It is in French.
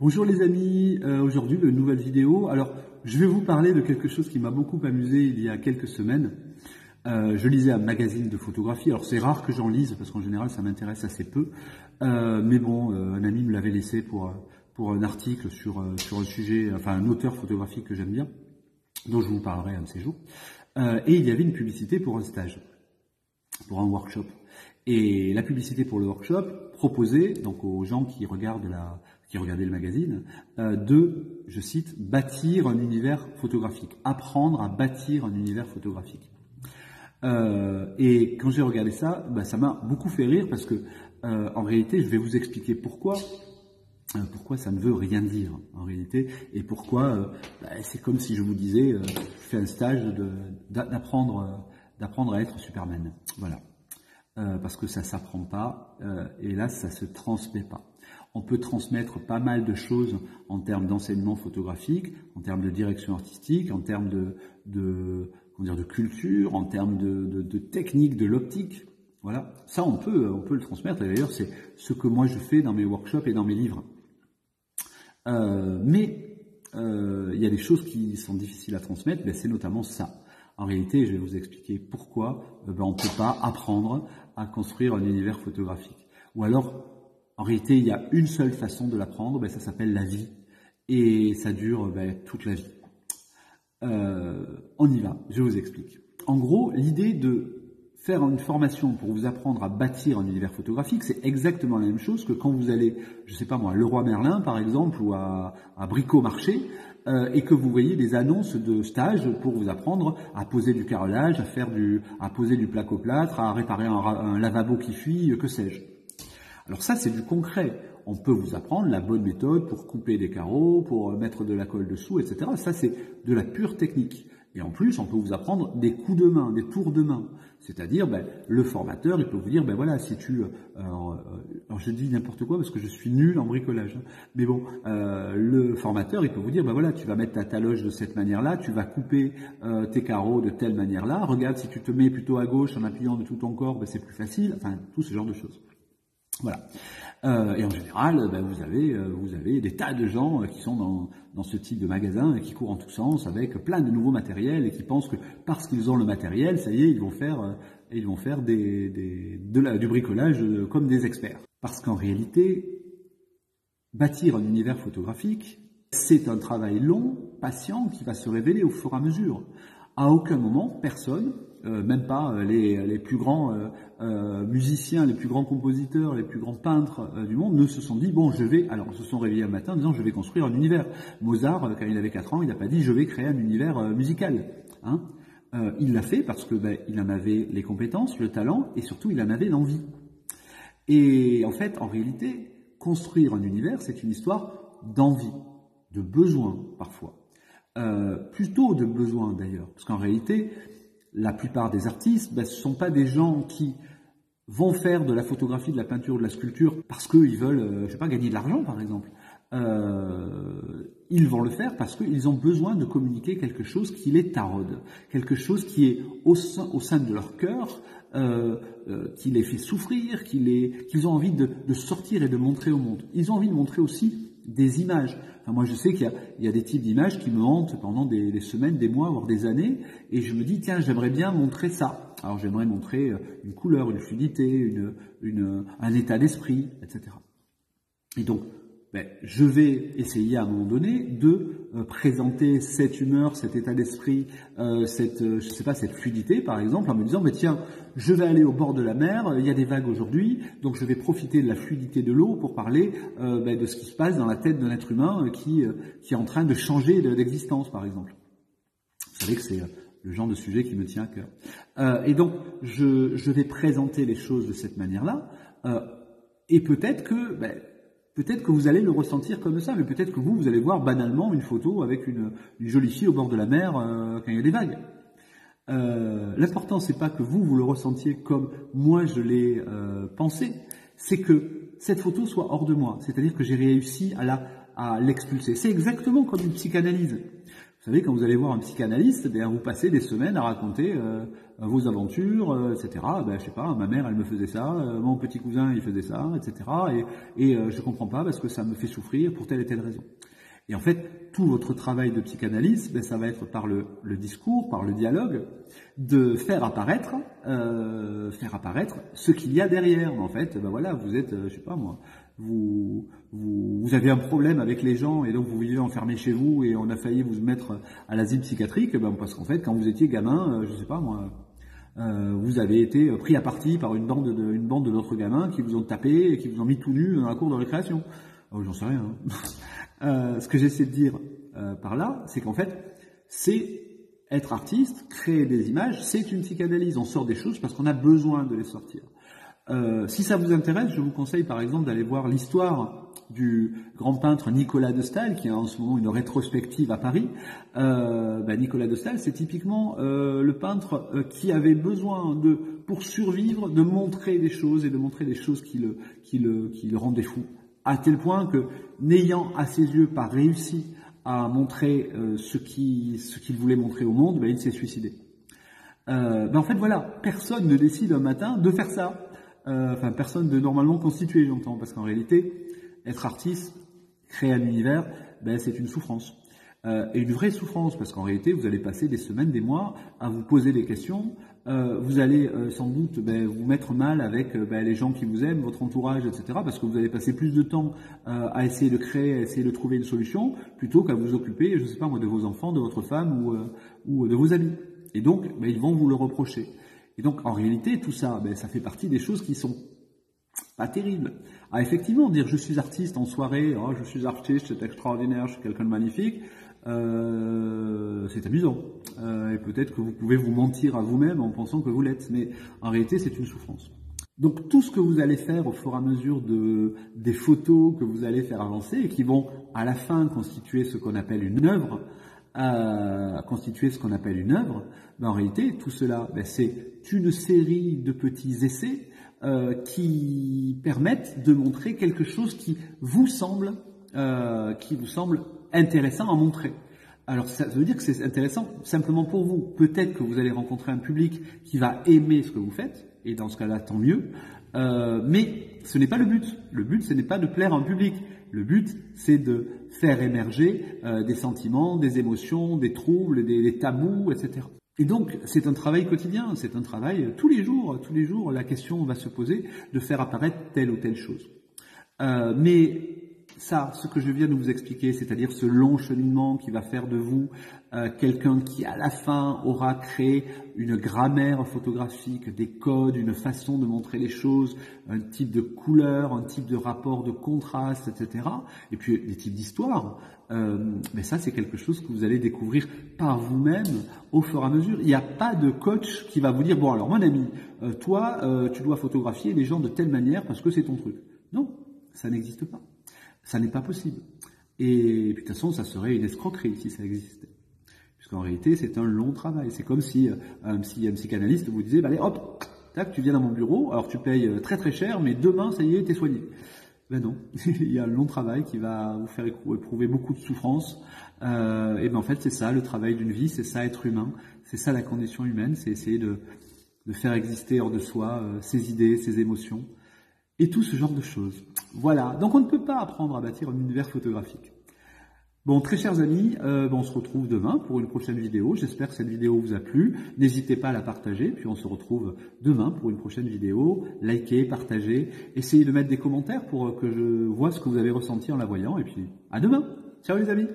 Bonjour les amis, aujourd'hui une nouvelle vidéo. Alors je vais vous parler de quelque chose qui m'a beaucoup amusé il y a quelques semaines. Je lisais un magazine de photographie, alors c'est rare que j'en lise parce qu'en général ça m'intéresse assez peu. Mais bon, un ami me l'avait laissé pour un article sur un sujet, enfin un auteur photographique que j'aime bien, dont je vous parlerai un de ces jours. Et il y avait une publicité pour un stage, pour un workshop. Et la publicité pour le workshop proposait donc aux gens qui regardaient le magazine de, je cite, bâtir un univers photographique, apprendre à bâtir un univers photographique. Et quand j'ai regardé ça, ça m'a beaucoup fait rire parce que en réalité, je vais vous expliquer pourquoi ça ne veut rien dire en réalité et pourquoi c'est comme si je vous disais je fais un stage d'apprendre à être Superman. Voilà. Parce que ça s'apprend pas, et là ça se transmet pas. On peut transmettre pas mal de choses en termes d'enseignement photographique, en termes de direction artistique, en termes de culture, en termes de technique, de l'optique. Voilà, ça on peut le transmettre, et d'ailleurs c'est ce que moi je fais dans mes workshops et dans mes livres. Mais il y a des choses qui sont difficiles à transmettre, c'est notamment ça. En réalité, je vais vous expliquer pourquoi on ne peut pas apprendre à construire un univers photographique. Ou alors, en réalité, il y a une seule façon de l'apprendre, ça s'appelle la vie. Et ça dure toute la vie. On y va, je vous explique. En gros, l'idée de faire une formation pour vous apprendre à bâtir un univers photographique, c'est exactement la même chose que quand vous allez, je sais pas moi, à Leroy Merlin par exemple, ou à Bricomarché, et que vous voyez des annonces de stages pour vous apprendre à poser du carrelage, à poser du placo-plâtre, à réparer un lavabo qui fuit, que sais-je. Alors ça, c'est du concret. On peut vous apprendre la bonne méthode pour couper des carreaux, pour mettre de la colle dessous, etc. Ça, c'est de la pure technique. Et en plus, on peut vous apprendre des coups de main, des tours de main. C'est-à-dire, le formateur, il peut vous dire, voilà, si tu... alors je dis n'importe quoi parce que je suis nul en bricolage. Mais bon, le formateur, il peut vous dire, voilà, tu vas mettre ta taloche de cette manière-là, tu vas couper tes carreaux de telle manière-là. Regarde, si tu te mets plutôt à gauche en appuyant de tout ton corps, c'est plus facile. Enfin, tout ce genre de choses. Voilà. Et en général, vous avez des tas de gens qui sont dans ce type de magasin et qui courent en tous sens avec plein de nouveaux matériels et qui pensent que parce qu'ils ont le matériel, ça y est, ils vont faire du bricolage comme des experts. Parce qu'en réalité, bâtir un univers photographique, c'est un travail long, patient, qui va se révéler au fur et à mesure. À aucun moment, personne, même pas les plus grands musiciens, les plus grands compositeurs, les plus grands peintres du monde, ne se sont dit, ils se sont réveillés un matin en disant, je vais construire un univers. Mozart, quand il avait 4 ans, il n'a pas dit, je vais créer un univers musical. Il l'a fait parce que il en avait les compétences, le talent, et surtout, il en avait l'envie. Et en fait, en réalité, construire un univers, c'est une histoire d'envie, de besoin, parfois. Plutôt de besoin d'ailleurs, parce qu'en réalité, la plupart des artistes, ce ne sont pas des gens qui vont faire de la photographie, de la peinture, de la sculpture parce qu'ils veulent, gagner de l'argent par exemple. Ils vont le faire parce qu'ils ont besoin de communiquer quelque chose qui les taraude, quelque chose qui est au sein de leur cœur, qui les fait souffrir, qu'ils ont envie de sortir et de montrer au monde. Ils ont envie de montrer aussi des images. Enfin, moi, je sais qu'il y a des types d'images qui me hantent pendant des semaines, des mois, voire des années, et je me dis, tiens, j'aimerais bien montrer ça. Alors, j'aimerais montrer une couleur, une fluidité, un état d'esprit, etc. Et donc, je vais essayer à un moment donné de présenter cette humeur, cet état d'esprit, cette fluidité par exemple, en me disant tiens, je vais aller au bord de la mer, il y a des vagues aujourd'hui, donc je vais profiter de la fluidité de l'eau pour parler de ce qui se passe dans la tête d'un être humain qui est en train de changer d'existence par exemple. Vous savez que c'est le genre de sujet qui me tient à cœur. Et donc je vais présenter les choses de cette manière-là, et peut-être que vous allez le ressentir comme ça, mais peut-être que vous allez voir banalement une photo avec une jolie fille au bord de la mer quand il y a des vagues. L'important, c'est pas que vous le ressentiez comme moi je l'ai pensé, c'est que cette photo soit hors de moi, c'est-à-dire que j'ai réussi à l'expulser. C'est exactement comme une psychanalyse. Vous Vous savez, quand vous allez voir un psychanalyste, bien, vous passez des semaines à raconter vos aventures, etc. Ben, je sais pas, ma mère, elle me faisait ça, mon petit cousin, il faisait ça, etc. Et je comprends pas parce que ça me fait souffrir pour telle et telle raison. Et en fait, tout votre travail de psychanalyse, ben, ça va être par le discours, par le dialogue, de faire apparaître ce qu'il y a derrière. En fait, ben voilà, vous êtes, je sais pas moi, vous avez un problème avec les gens et donc vous vivez enfermé chez vous et on a failli vous mettre à l'asile psychiatrique, ben parce qu'en fait, quand vous étiez gamin, je sais pas moi, vous avez été pris à partie par une bande d'autres gamins qui vous ont tapé et qui vous ont mis tout nu dans la cour de récréation. Oh, j'en sais rien. Ce que j'essaie de dire par là, c'est qu'en fait, c'est être artiste, créer des images, c'est une psychanalyse. On sort des choses parce qu'on a besoin de les sortir. Si ça vous intéresse, je vous conseille par exemple d'aller voir l'histoire du grand peintre Nicolas de Staël, qui a en ce moment une rétrospective à Paris. Nicolas de Staël, c'est typiquement le peintre qui avait besoin pour survivre, de montrer des choses et de montrer des choses qui le rendaient fou. À tel point que, n'ayant à ses yeux pas réussi à montrer ce qu'il voulait montrer au monde, il s'est suicidé. En fait, voilà, personne ne décide un matin de faire ça. Personne de normalement constitué, j'entends, parce qu'en réalité, être artiste, créer un univers, c'est une souffrance. Et une vraie souffrance, parce qu'en réalité, vous allez passer des semaines, des mois à vous poser des questions. Vous allez sans doute vous mettre mal avec les gens qui vous aiment, votre entourage, etc. Parce que vous allez passer plus de temps à essayer de créer, à essayer de trouver une solution, plutôt qu'à vous occuper, je ne sais pas moi, de vos enfants, de votre femme ou de vos amis. Et donc, ils vont vous le reprocher. Et donc, en réalité, tout ça, ça fait partie des choses qui sont pas terribles. Ah, effectivement, dire je suis artiste en soirée, oh, je suis artiste, c'est extraordinaire, je suis quelqu'un de magnifique, c'est amusant. Et peut-être que vous pouvez vous mentir à vous-même en pensant que vous l'êtes, mais en réalité, c'est une souffrance. Donc, tout ce que vous allez faire au fur et à mesure des photos que vous allez faire avancer et qui vont à la fin constituer ce qu'on appelle une œuvre, en réalité, tout cela, c'est une série de petits essais qui permettent de montrer quelque chose qui vous semble intéressant à montrer. Alors ça veut dire que c'est intéressant simplement pour vous. Peut-être que vous allez rencontrer un public qui va aimer ce que vous faites, et dans ce cas-là, tant mieux. Mais ce n'est pas le but. Le but, ce n'est pas de plaire à un public. Le but, c'est de faire émerger des sentiments, des émotions, des troubles, des tabous, etc. Et donc, c'est un travail quotidien, c'est un travail tous les jours, la question va se poser de faire apparaître telle ou telle chose. Mais ça, ce que je viens de vous expliquer, c'est-à-dire ce long cheminement qui va faire de vous quelqu'un qui, à la fin, aura créé une grammaire photographique, des codes, une façon de montrer les choses, un type de couleur, un type de rapport de contraste, etc. Et puis des types d'histoires. Mais ça, c'est quelque chose que vous allez découvrir par vous-même au fur et à mesure. Il n'y a pas de coach qui va vous dire « Bon, alors mon ami, toi, tu dois photographier les gens de telle manière parce que c'est ton truc. » Non, ça n'existe pas. Ça n'est pas possible. Et puis, de toute façon, ça serait une escroquerie si ça existait. Puisqu'en réalité, c'est un long travail. C'est comme si un psychanalyste vous disait, allez, hop, tac, tu viens dans mon bureau, alors tu payes très très cher, mais demain, ça y est, t'es soigné. Ben non, il y a un long travail qui va vous faire éprouver beaucoup de souffrance. En fait, c'est ça, le travail d'une vie, c'est ça, être humain. C'est ça, la condition humaine, c'est essayer de faire exister hors de soi ses idées, ses émotions. Et tout ce genre de choses. Voilà. Donc on ne peut pas apprendre à bâtir un univers photographique. Bon, très chers amis, on se retrouve demain pour une prochaine vidéo. J'espère que cette vidéo vous a plu. N'hésitez pas à la partager. Puis on se retrouve demain pour une prochaine vidéo. Likez, partagez. Essayez de mettre des commentaires pour que je vois ce que vous avez ressenti en la voyant. Et puis à demain. Ciao les amis.